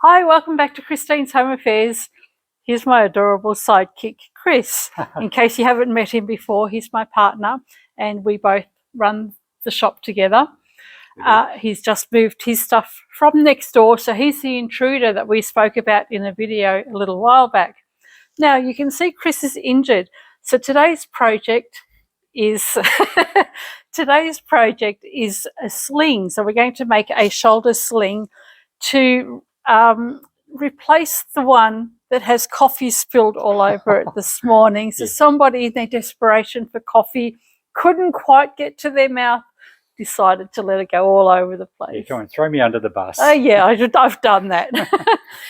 Hi, welcome back to Christine's Home Affairs. Here's my adorable sidekick, Chris. In case you haven't met him before, he's my partner and we both run the shop together. He's just moved his stuff from next door, so he's the intruder that we spoke about in a video a little while back. Now you can see Chris is injured, so today's project is today's project is a sling. So we're going to make a shoulder sling to replace the one that has coffee spilled all over it this morning. So somebody in their desperation for coffee couldn't quite get to their mouth, decided to let it go all over the place. You try and throw me under the bus. Oh yeah, I've done that.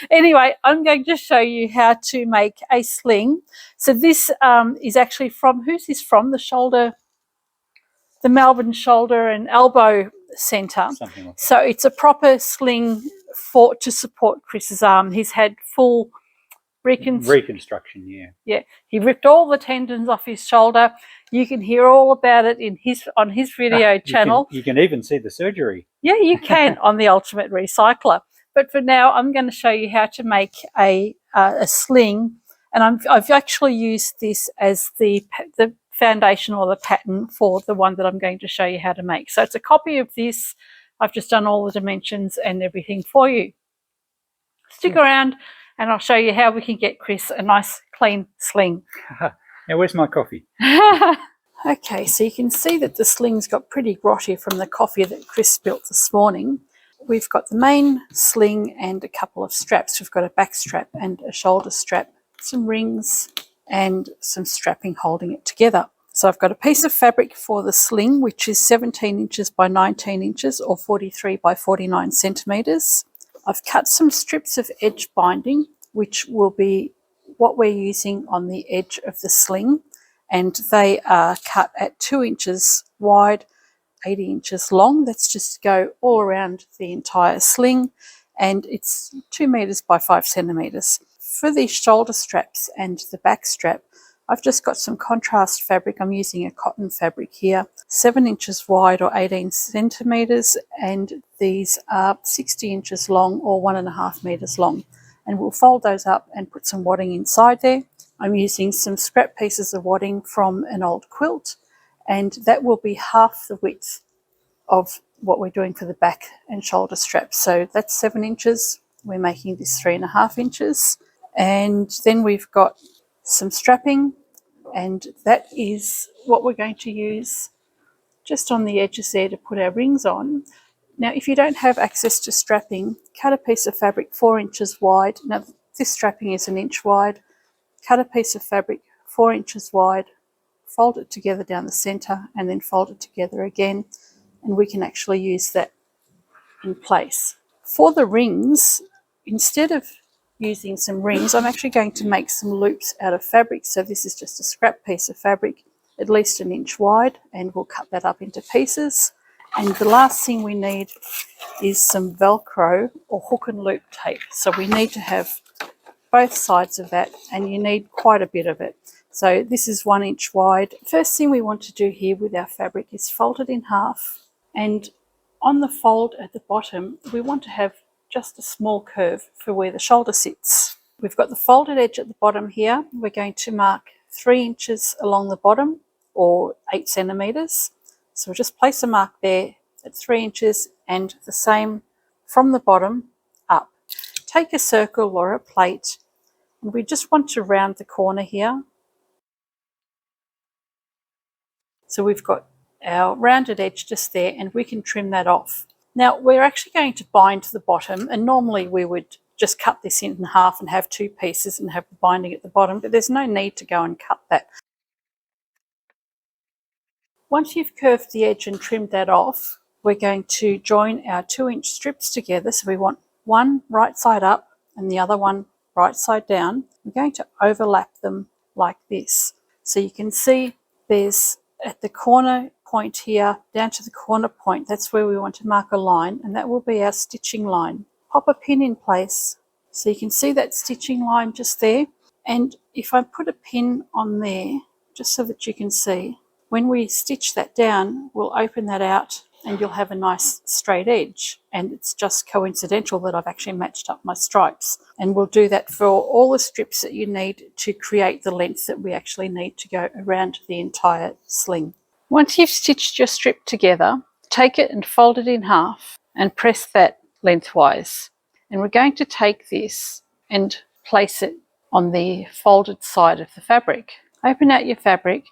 Anyway, I'm going to show you how to make a sling. So this is actually from, who's this from? The Melbourne Shoulder and Elbow Centre. Something like that. So it's a proper sling to support Chris's arm. He's had full reconstruction, yeah. He ripped all the tendons off his shoulder. You can hear all about it on his video channel. You can even see the surgery. Yeah, you can on the Ultimate Recycler. But for now, I'm going to show you how to make a sling, and I've actually used this as the foundation or the pattern for the one that I'm going to show you how to make. So it's a copy of this. I've just done all the dimensions and everything for you. Stick around and I'll show you how we can get Chris a nice clean sling. Now where's my coffee? Okay, so you can see that the sling's got pretty grotty from the coffee that Chris spilt this morning. We've got the main sling and a couple of straps. We've got a back strap and a shoulder strap, some rings and some strapping holding it together. So I've got a piece of fabric for the sling, which is 17 inches by 19 inches or 43 by 49 centimetres. I've cut some strips of edge binding, which will be what we're using on the edge of the sling, and they are cut at 2 inches wide, 80 inches long. That's just to go all around the entire sling, and it's 2 metres by 5 centimetres. For the shoulder straps and the back strap, I've just got some contrast fabric. I'm using a cotton fabric here, 7 inches wide or 18 centimetres, and these are 60 inches long or 1.5 metres long. And we'll fold those up and put some wadding inside there. I'm using some scrap pieces of wadding from an old quilt, and that will be half the width of what we're doing for the back and shoulder straps. So that's 7 inches. We're making this 3.5 inches. And then we've got some strapping, and that is what we're going to use just on the edges there to put our rings on. Now, if you don't have access to strapping, cut a piece of fabric 4 inches wide. Now, this strapping is 1 inch wide. Cut a piece of fabric 4 inches wide, fold it together down the centre, and then fold it together again, and we can actually use that in place. For the rings, instead of using some rings, I'm actually going to make some loops out of fabric. So this is just a scrap piece of fabric, at least 1 inch wide, and we'll cut that up into pieces. And the last thing we need is some Velcro or hook and loop tape. So we need to have both sides of that, and you need quite a bit of it. So this is 1 inch wide. First thing we want to do here with our fabric is fold it in half, and on the fold at the bottom we want to have just a small curve for where the shoulder sits. We've got the folded edge at the bottom here. We're going to mark 3 inches along the bottom or 8 centimetres. So we'll just place a mark there at 3 inches, and the same from the bottom up. Take a circle or a plate, and we just want to round the corner here. So we've got our rounded edge just there, and we can trim that off. Now we're actually going to bind the bottom, and normally we would just cut this in half and have 2 pieces and have the binding at the bottom, but there's no need to go and cut that. Once you've curved the edge and trimmed that off, we're going to join our 2 inch strips together. So we want one right side up and the other one right side down. We're going to overlap them like this. So you can see there's at the corner point here down to the corner point, that's where we want to mark a line, and that will be our stitching line. Pop a pin in place so you can see that stitching line just there. And if I put a pin on there just so that you can see, when we stitch that down, we'll open that out and you'll have a nice straight edge. And it's just coincidental that I've actually matched up my stripes. And we'll do that for all the strips that you need to create the length that we actually need to go around the entire sling. Once you've stitched your strip together, take it and fold it in half and press that lengthwise. And we're going to take this and place it on the folded side of the fabric. Open out your fabric,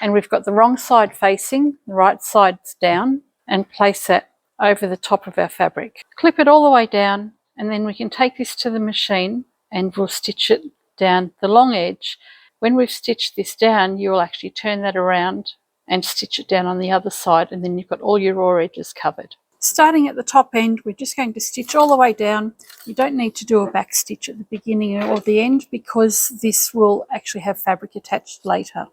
and we've got the wrong side facing, the right side's down, and place that over the top of our fabric. Clip it all the way down, and then we can take this to the machine and we'll stitch it down the long edge. When we've stitched this down, you'll actually turn that around and stitch it down on the other side, and then you've got all your raw edges covered. Starting at the top end, we're just going to stitch all the way down. You don't need to do a back stitch at the beginning or the end because this will actually have fabric attached later.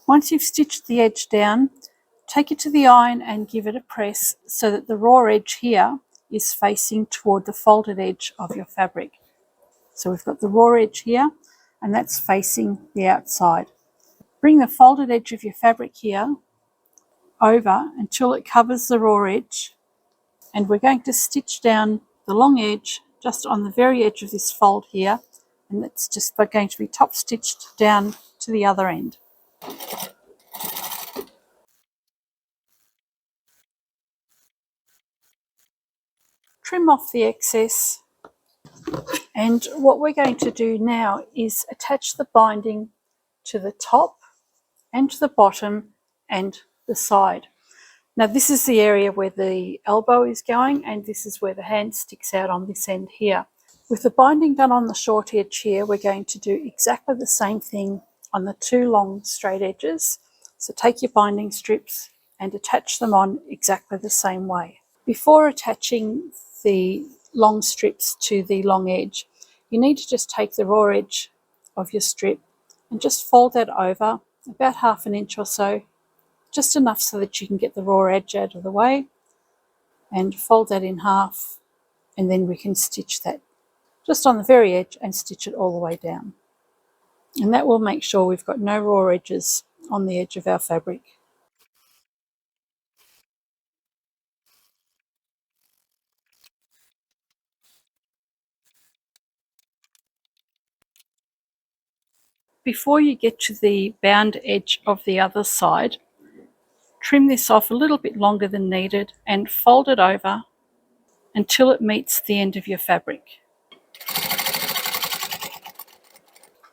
Once you've stitched the edge down, take it to the iron and give it a press so that the raw edge here is facing toward the folded edge of your fabric. So we've got the raw edge here, and that's facing the outside. Bring the folded edge of your fabric here over until it covers the raw edge, and we're going to stitch down the long edge just on the very edge of this fold here, and it's just going to be top stitched down to the other end. Trim off the excess, and what we're going to do now is attach the binding to the top and to the bottom and the side. Now this is the area where the elbow is going, and this is where the hand sticks out on this end here. With the binding done on the short edge here, we're going to do exactly the same thing on the two long straight edges. So take your binding strips and attach them on exactly the same way. Before attaching the long strips to the long edge, you need to just take the raw edge of your strip and just fold that over about 1/2 inch or so, just enough so that you can get the raw edge out of the way, and fold that in half, and then we can stitch that just on the very edge and stitch it all the way down. And that will make sure we've got no raw edges on the edge of our fabric. Before you get to the bound edge of the other side, trim this off a little bit longer than needed and fold it over until it meets the end of your fabric.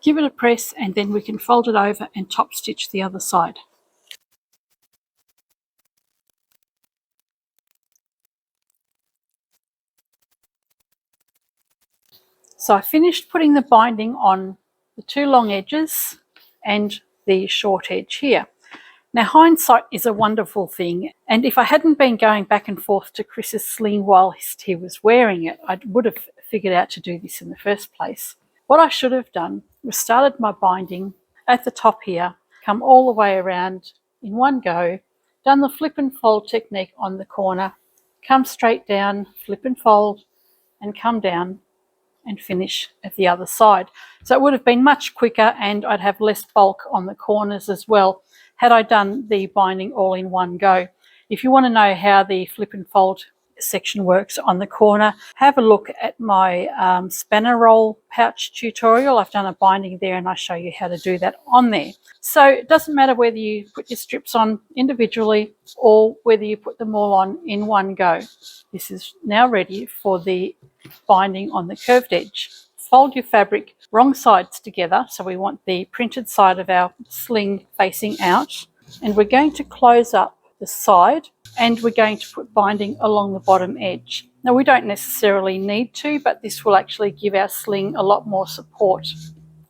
Give it a press, and then we can fold it over and top stitch the other side. So I finished putting the binding on the two long edges and the short edge here. Now hindsight is a wonderful thing, and if I hadn't been going back and forth to Chris's sling whilst he was wearing it, I would have figured out to do this in the first place. What I should have done was started my binding at the top here, come all the way around in one go, done the flip and fold technique on the corner, come straight down, flip and fold, and come down and finish at the other side. So it would have been much quicker, and I'd have less bulk on the corners as well had I done the binding all in one go. If you want to know how the flip and fold section works on the corner, have a look at my spanner roll pouch tutorial. I've done a binding there and I show you how to do that on there. So it doesn't matter whether you put your strips on individually or whether you put them all on in one go. This is now ready for the binding on the curved edge. Fold your fabric wrong sides together, so we want the printed side of our sling facing out, and we're going to close up the side, and we're going to put binding along the bottom edge. Now we don't necessarily need to, but this will actually give our sling a lot more support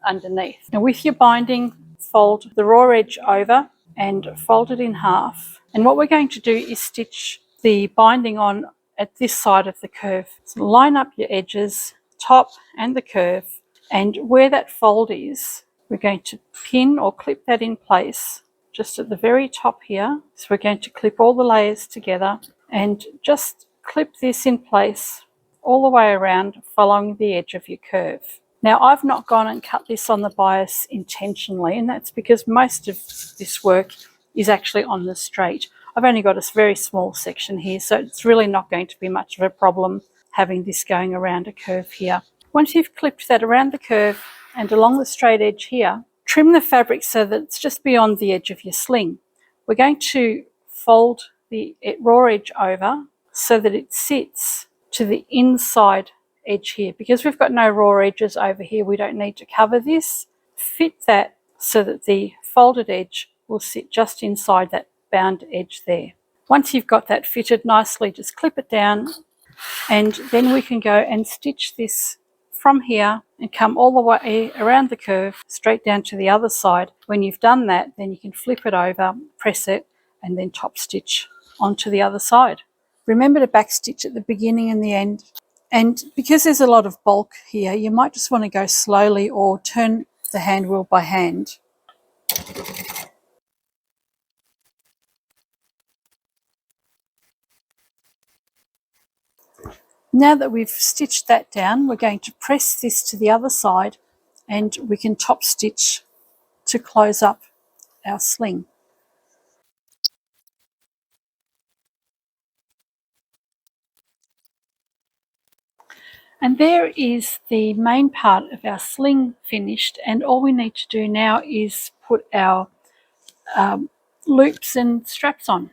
underneath. Now with your binding, fold the raw edge over and fold it in half, and what we're going to do is stitch the binding on at this side of the curve. So line up your edges, top and the curve, and where that fold is, we're going to pin or clip that in place just at the very top here. So we're going to clip all the layers together and just clip this in place all the way around, following the edge of your curve. Now, I've not gone and cut this on the bias intentionally, and that's because most of this work is actually on the straight. I've only got a very small section here, so it's really not going to be much of a problem having this going around a curve here. Once you've clipped that around the curve and along the straight edge here, trim the fabric so that it's just beyond the edge of your sling. We're going to fold the raw edge over so that it sits to the inside edge here. Because we've got no raw edges over here, we don't need to cover this. Fit that so that the folded edge will sit just inside that bound edge there. Once you've got that fitted nicely, just clip it down, and then we can go and stitch this from here and come all the way around the curve straight down to the other side. When you've done that, then you can flip it over, press it, and then top stitch onto the other side. Remember to back stitch at the beginning and the end. And because there's a lot of bulk here, you might just want to go slowly or turn the hand wheel by hand. Now that we've stitched that down, we're going to press this to the other side and we can top stitch to close up our sling. And there is the main part of our sling finished, and all we need to do now is put our loops and straps on.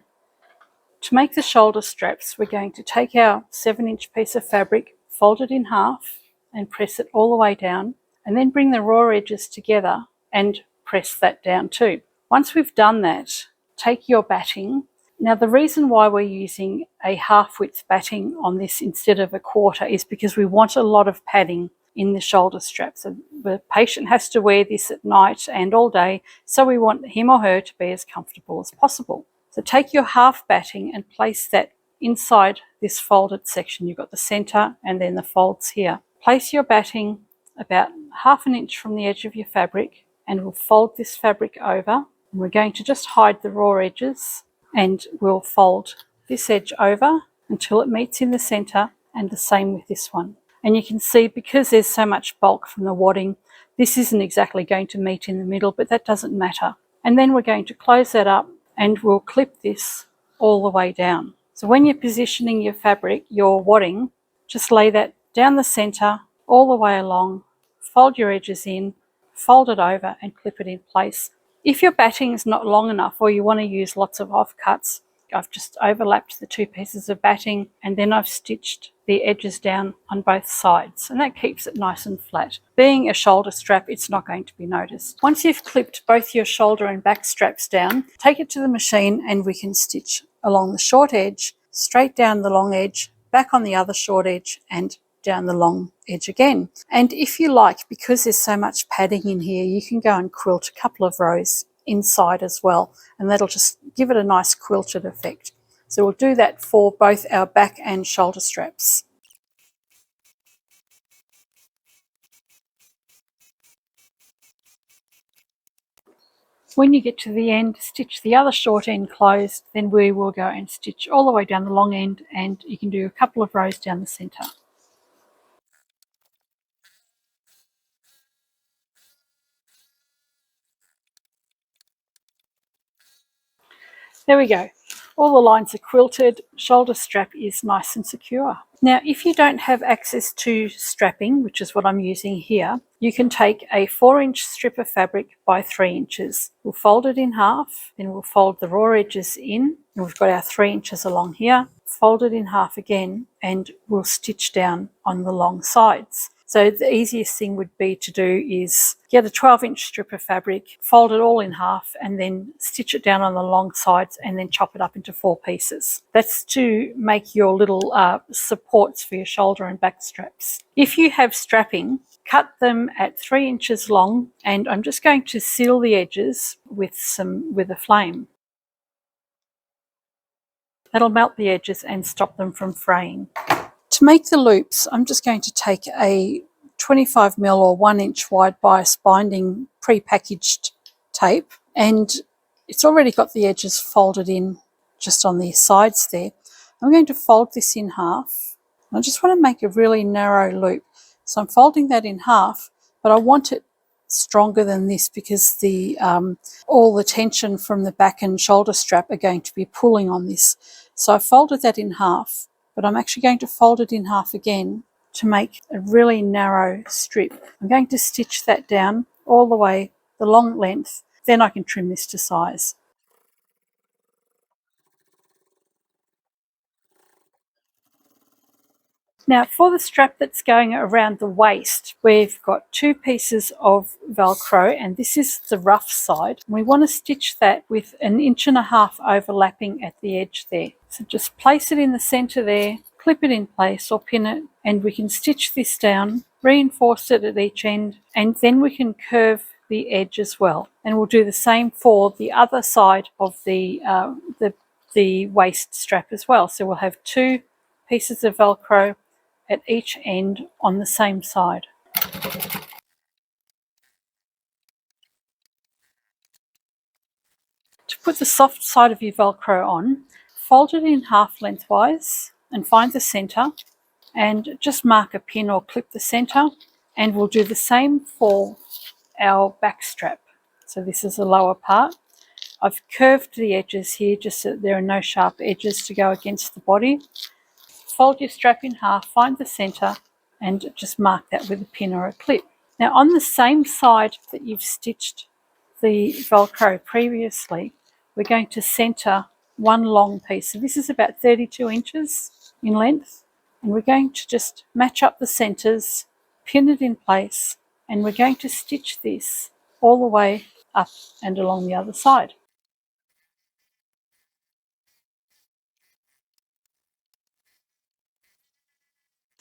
To make the shoulder straps, we're going to take our 7-inch piece of fabric, fold it in half and press it all the way down, and then bring the raw edges together and press that down too. Once we've done that, take your batting. Now, the reason why we're using a half-width batting on this instead of a quarter is because we want a lot of padding in the shoulder strap. So the patient has to wear this at night and all day, so we want him or her to be as comfortable as possible. So take your half batting and place that inside this folded section. You've got the centre and then the folds here. Place your batting about 1/2 inch from the edge of your fabric, and we'll fold this fabric over. And we're going to just hide the raw edges, and we'll fold this edge over until it meets in the centre, and the same with this one. And you can see, because there's so much bulk from the wadding, this isn't exactly going to meet in the middle, but that doesn't matter. And then we're going to close that up and we'll clip this all the way down. So when you're positioning your fabric, your wadding, just lay that down the centre all the way along, fold your edges in, fold it over and clip it in place. If your batting is not long enough or you want to use lots of offcuts, I've just overlapped the 2 pieces of batting and then I've stitched the edges down on both sides, and that keeps it nice and flat. Being a shoulder strap, it's not going to be noticed. Once you've clipped both your shoulder and back straps down, take it to the machine and we can stitch along the short edge, straight down the long edge, back on the other short edge and down the long edge again. And if you like, because there's so much padding in here, you can go and quilt a couple of rows inside as well, and that'll just give it a nice quilted effect. So we'll do that for both our back and shoulder straps. When you get to the end, stitch the other short end closed, then we will go and stitch all the way down the long end, and you can do a couple of rows down the centre. There we go. All the lines are quilted, shoulder strap is nice and secure. Now, if you don't have access to strapping, which is what I'm using here, you can take a 4-inch strip of fabric by 3 inches. We'll fold it in half, then we'll fold the raw edges in, and we've got our 3 inches along here, fold it in half again, and we'll stitch down on the long sides. So the easiest thing would be to do is get a 12-inch strip of fabric, fold it all in half, and then stitch it down on the long sides and then chop it up into 4 pieces. That's to make your little supports for your shoulder and back straps. If you have strapping, cut them at 3 inches long, and I'm just going to seal the edges with a flame. That'll melt the edges and stop them from fraying. To make the loops, I'm just going to take a 25mm or 1-inch wide bias binding pre-packaged tape, and it's already got the edges folded in just on the sides there. I'm going to fold this in half. I just want to make a really narrow loop. So I'm folding that in half but I want it stronger than this because the all the tension from the back and shoulder strap are going to be pulling on this. So I folded that in half, but I'm actually going to fold it in half again to make a really narrow strip. I'm going to stitch that down all the way the long length, then I can trim this to size. Now for the strap that's going around the waist, we've got 2 pieces of Velcro, and this is the rough side. We want to stitch that with 1.5 inches overlapping at the edge there. So just place it in the center there, clip it in place or pin it, and we can stitch this down, reinforce it at each end, and then we can curve the edge as well. And we'll do the same for the other side of the waist strap as well. So we'll have 2 pieces of Velcro at each end on the same side. To put the soft side of your Velcro on, fold it in half lengthwise and find the center and just mark a pin or clip the center, and we'll do the same for our back strap. So this is the lower part. I've curved the edges here just so that there are no sharp edges to go against the body. Fold your strap in half, find the center, and just mark that with a pin or a clip. Now on the same side that you've stitched the Velcro previously, we're going to center one long piece. So this is about 32 inches in length, and we're going to just match up the centers, pin it in place, and we're going to stitch this all the way up and along the other side.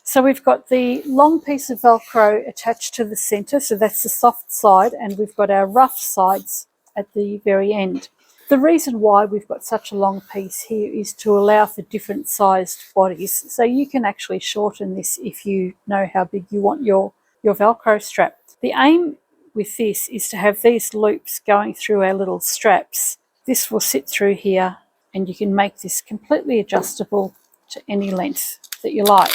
So we've got the long piece of Velcro attached to the center, so that's the soft side, and we've got our rough sides at the very end. The reason why we've got such a long piece here is to allow for different sized bodies. So you can actually shorten this if you know how big you want your Velcro strap. The aim with this is to have these loops going through our little straps. This will sit through here, and you can make this completely adjustable to any length that you like.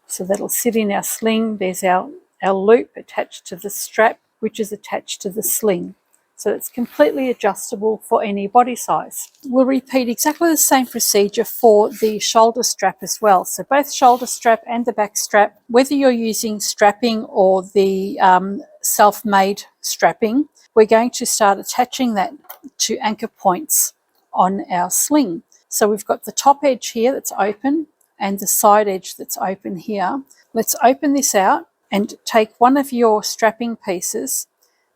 So that'll sit in our sling. There's our loop attached to the strap, which is attached to the sling. So it's completely adjustable for any body size. We'll repeat exactly the same procedure for the shoulder strap as well. So both shoulder strap and the back strap, whether you're using strapping or the self-made strapping, we're going to start attaching that to anchor points on our sling. So we've got the top edge here that's open and the side edge that's open here. Let's open this out and take one of your strapping pieces,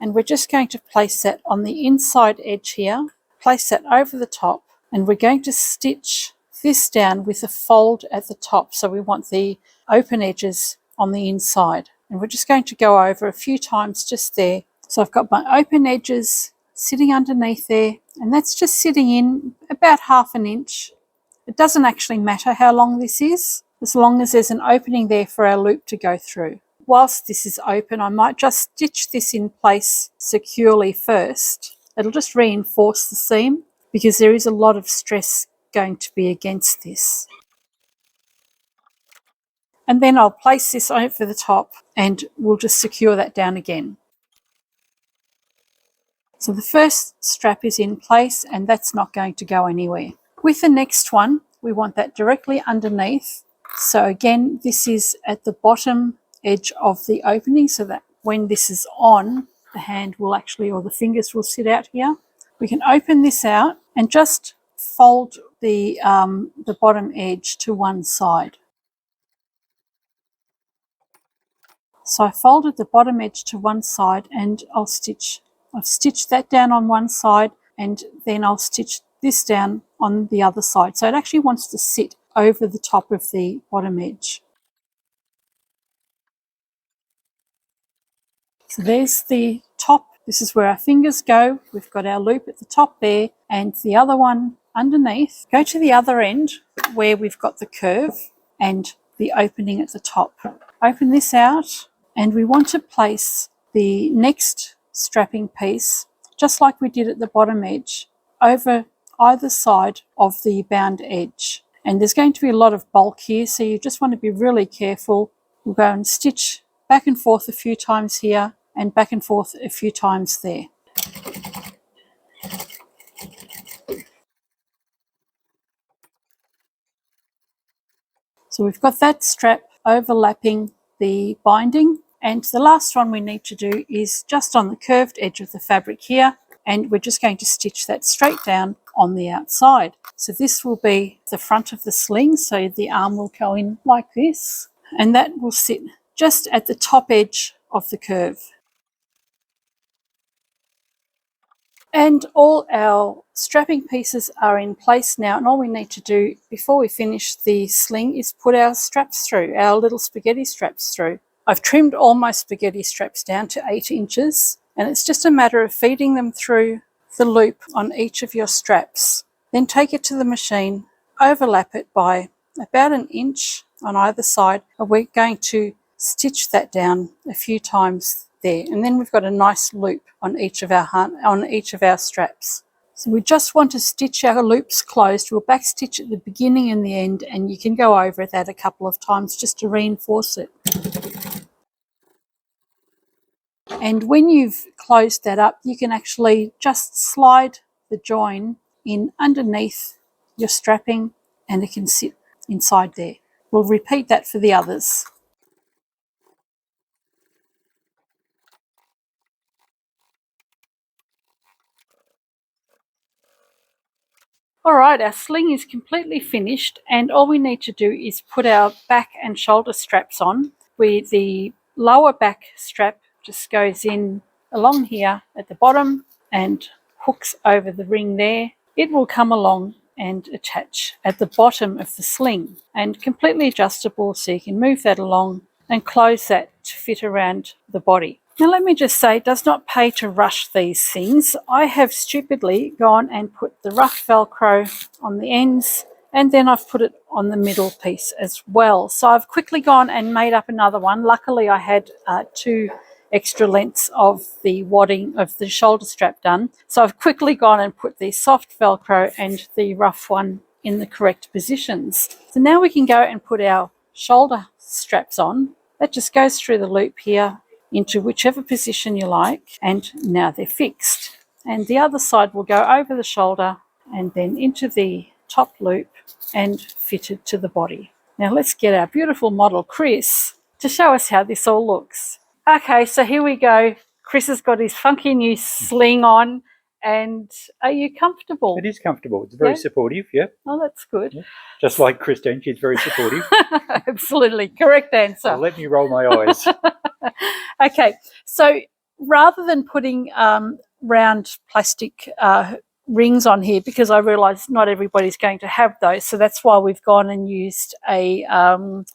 and we're just going to place that on the inside edge here, place that over the top, and we're going to stitch this down with a fold at the top. So we want the open edges on the inside, and we're just going to go over a few times just there. So I've got my open edges sitting underneath there, and that's just sitting in about 1/2 inch. It doesn't actually matter how long this is, as long as there's an opening there for our loop to go through. Whilst this is open, I might just stitch this in place securely first. It'll just reinforce the seam because there is a lot of stress going to be against this. And then I'll place this over the top and we'll just secure that down again. So the first strap is in place and that's not going to go anywhere. With the next one, we want that directly underneath. So again, this is at the bottom edge of the opening, so that when this is on, the hand will actually, or the fingers will sit out here. We can open this out and just fold the bottom edge to one side. So I folded the bottom edge to one side and I've stitched that down on one side, and then I'll stitch this down on the other side. So it actually wants to sit over the top of the bottom edge. So there's the top. This is where our fingers go. We've got our loop at the top there and the other one underneath. Go to the other end where we've got the curve and the opening at the top. Open this out, and we want to place the next strapping piece, just like we did at the bottom edge, over either side of the bound edge. And there's going to be a lot of bulk here, so you just want to be really careful. We'll go and stitch back and forth a few times here and back and forth a few times there. So we've got that strap overlapping the binding, and the last one we need to do is just on the curved edge of the fabric here, and we're just going to stitch that straight down on the outside. So this will be the front of the sling, so the arm will go in like this, and that will sit just at the top edge of the curve. And all our strapping pieces are in place now, and all we need to do before we finish the sling is put our straps through, our little spaghetti straps through. I've trimmed all my spaghetti straps down to 8 inches, and it's just a matter of feeding them through the loop on each of your straps. Then take it to the machine, overlap it by about 1 inch on either side, and we're going to stitch that down a few times there, and then we've got a nice loop on each of our straps. So we just want to stitch our loops closed. We'll back stitch at the beginning and the end, and you can go over that a couple of times just to reinforce it. And when you've closed that up, you can actually just slide the join in underneath your strapping, and it can sit inside there. We'll repeat that for the others. All right, our sling is completely finished, and all we need to do is put our back and shoulder straps on. The lower back strap just goes in along here at the bottom and hooks over the ring there. It will come along and attach at the bottom of the sling, and completely adjustable, so you can move that along and close that to fit around the body. Now let me just say, it does not pay to rush these things. I have stupidly gone and put the rough Velcro on the ends, and then I've put it on the middle piece as well. So I've quickly gone and made up another one. Luckily I had 2 extra lengths of the wadding of the shoulder strap done. So I've quickly gone and put the soft Velcro and the rough one in the correct positions. So now we can go and put our shoulder straps on. That just goes through the loop here into whichever position you like, and now they're fixed. And the other side will go over the shoulder and then into the top loop and fitted to the body. Now let's get our beautiful model Chris to show us how this all looks. Okay, so here we go. Chris has got his funky new sling on, and are you comfortable? It is comfortable. It's very supportive, yeah. Oh, that's good. Yeah. Just like Christine, she's very supportive. Absolutely, correct answer. So let me roll my eyes. Okay, so rather than putting round plastic rings on here, because I realise not everybody's going to have those, so that's why we've gone and used a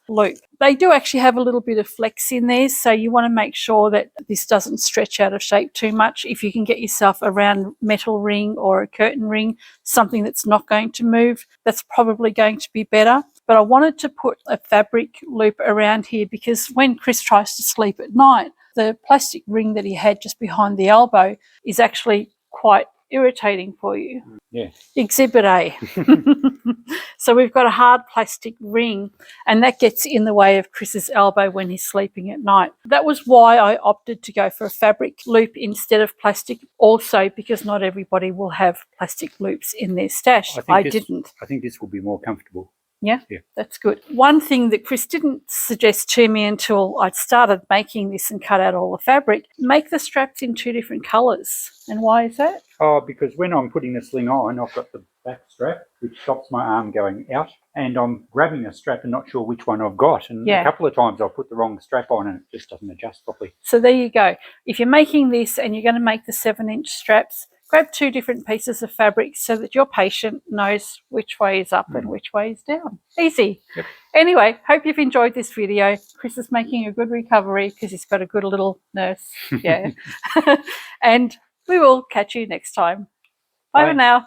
loop. They do actually have a little bit of flex in there, so you want to make sure that this doesn't stretch out of shape too much. If you can get yourself a round metal ring or a curtain ring, something that's not going to move, that's probably going to be better. But I wanted to put a fabric loop around here because when Chris tries to sleep at night, the plastic ring that he had just behind the elbow is actually quite irritating for you. Yeah. Exhibit A. So we've got a hard plastic ring, and that gets in the way of Chris's elbow when he's sleeping at night. That was why I opted to go for a fabric loop instead of plastic, also because not everybody will have plastic loops in their stash. I didn't. I think this will be more comfortable. Yeah, that's good. One thing that Chris didn't suggest to me until I'd started making this and cut out all the fabric, make the straps in 2 different colours. And why is that? Oh, because when I'm putting the sling on, I've got the back strap, which stops my arm going out, and I'm grabbing a strap and not sure which one I've got. And a couple of times I'll put the wrong strap on and it just doesn't adjust properly. So there you go. If you're making this and you're going to make the 7-inch straps, grab 2 different pieces of fabric so that your patient knows which way is up and which way is down. Easy. Yep. Anyway, hope you've enjoyed this video. Chris is making a good recovery because he's got a good little nurse. Yeah. And we will catch you next time. Bye for now.